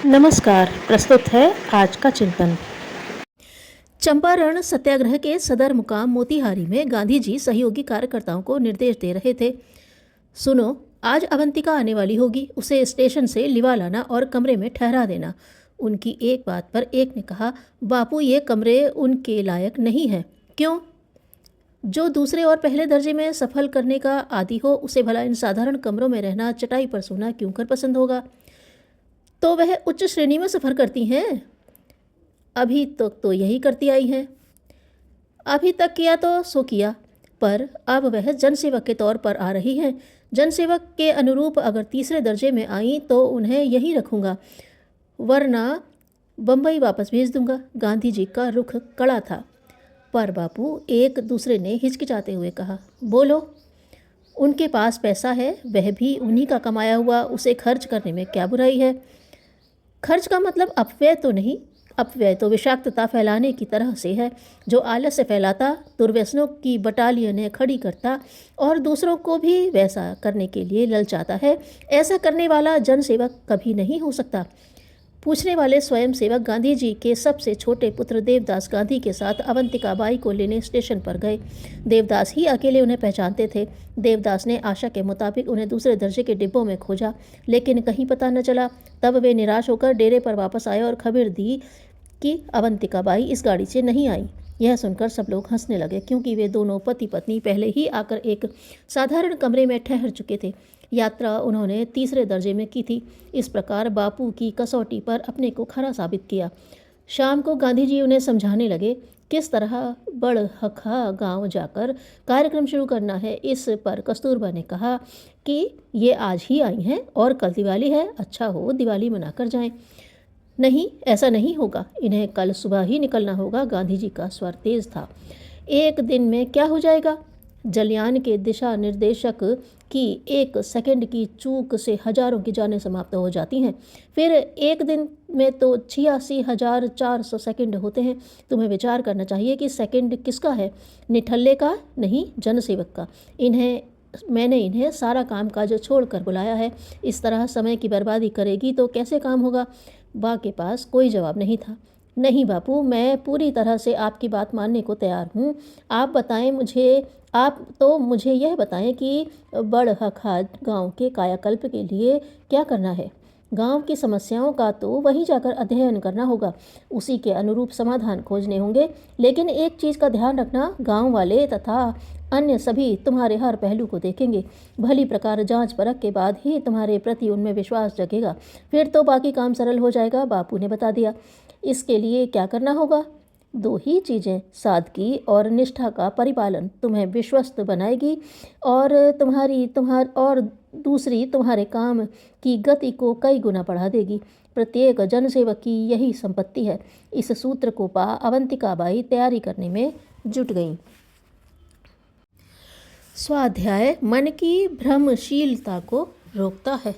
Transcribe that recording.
नमस्कार। प्रस्तुत है आज का चिंतन। चंपारण सत्याग्रह के सदर मुकाम मोतिहारी में गांधी जी सहयोगी कार्यकर्ताओं को निर्देश दे रहे थे। सुनो, आज अवंतिका आने वाली होगी, उसे स्टेशन से लिवा लाना और कमरे में ठहरा देना। उनकी एक बात पर एक ने कहा, बापू ये कमरे उनके लायक नहीं है। क्यों? जो दूसरे और पहले दर्जे में सफल करने का आदी हो, उसे भला इन साधारण कमरों में रहना, चटाई पर सोना क्यों कर पसंद होगा? तो वह उच्च श्रेणी में सफ़र करती हैं। अभी तक तो यही करती आई हैं। अभी तक किया तो सो किया, पर अब वह जनसेवक के तौर पर आ रही हैं। जनसेवक के अनुरूप अगर तीसरे दर्जे में आई तो उन्हें यहीं रखूँगा, वरना बम्बई वापस भेज दूँगा। गांधी जी का रुख कड़ा था। पर बापू, एक दूसरे ने हिचकिचाते हुए कहा। बोलो। उनके पास पैसा है, वह भी उन्हीं का कमाया हुआ, उसे खर्च करने में क्या बुराई है? खर्च का मतलब अपव्यय तो नहीं। अपव्यय तो विषाक्तता फैलाने की तरह से है। जो आलस्य फैलाता, दुर्व्यसनों की बटालियनें खड़ी करता और दूसरों को भी वैसा करने के लिए ललचाता है, ऐसा करने वाला जनसेवक कभी नहीं हो सकता। पूछने वाले स्वयं सेवक गांधी जी के सबसे छोटे पुत्र देवदास गांधी के साथ अवंतिका बाई को लेने स्टेशन पर गए। देवदास ही अकेले उन्हें पहचानते थे। देवदास ने आशा के मुताबिक उन्हें दूसरे दर्जे के डिब्बों में खोजा, लेकिन कहीं पता न चला। तब वे निराश होकर डेरे पर वापस आए और खबर दी कि अवंतिका बाई इस गाड़ी से नहीं आई। यह सुनकर सब लोग हंसने लगे, क्योंकि वे दोनों पति पत्नी पहले ही आकर एक साधारण कमरे में ठहर चुके थे। यात्रा उन्होंने तीसरे दर्जे में की थी। इस प्रकार बापू की कसौटी पर अपने को खरा साबित किया। शाम को गांधी जी उन्हें समझाने लगे किस तरह बड़हखा गांव जाकर कार्यक्रम शुरू करना है। इस पर कस्तूरबा ने कहा कि ये आज ही आई हैं और कल दिवाली है, अच्छा हो दिवाली मनाकर जाएं। नहीं, ऐसा नहीं होगा, इन्हें कल सुबह ही निकलना होगा। गांधी जी का स्वर तेज था। एक दिन में क्या हो जाएगा? जलयान के दिशा निर्देशक की एक सेकंड की चूक से हजारों की जानें समाप्त हो जाती हैं। फिर एक दिन में तो 86,400 सेकंड होते हैं। तुम्हें विचार करना चाहिए कि सेकंड किसका है, निठल्ले का नहीं, जनसेवक का। मैंने इन्हें सारा काम काज छोड़कर बुलाया है। इस तरह समय की बर्बादी करेगी तो कैसे काम होगा? बा के पास कोई जवाब नहीं था। नहीं बापू, मैं पूरी तरह से आपकी बात मानने को तैयार हूँ। आप तो मुझे यह बताएं कि बड़हखा गांव के कायाकल्प के लिए क्या करना है। गांव की समस्याओं का तो वहीं जाकर अध्ययन करना होगा, उसी के अनुरूप समाधान खोजने होंगे। लेकिन एक चीज़ का ध्यान रखना, गांव वाले तथा अन्य सभी तुम्हारे हर पहलू को देखेंगे। भली प्रकार जांच परख के बाद ही तुम्हारे प्रति उनमें विश्वास जगेगा। फिर तो बाकी काम सरल हो जाएगा। बापू ने बता दिया। इसके लिए क्या करना होगा? दो ही चीज़ें, सादगी और निष्ठा का परिपालन तुम्हें विश्वस्त बनाएगी, और दूसरी तुम्हारे काम की गति को कई गुना बढ़ा देगी। प्रत्येक जनसेवक की यही संपत्ति है। इस सूत्र को पा अवंतिका बाई तैयारी करने में जुट गईं। स्वाध्याय मन की भ्रमशीलता को रोकता है।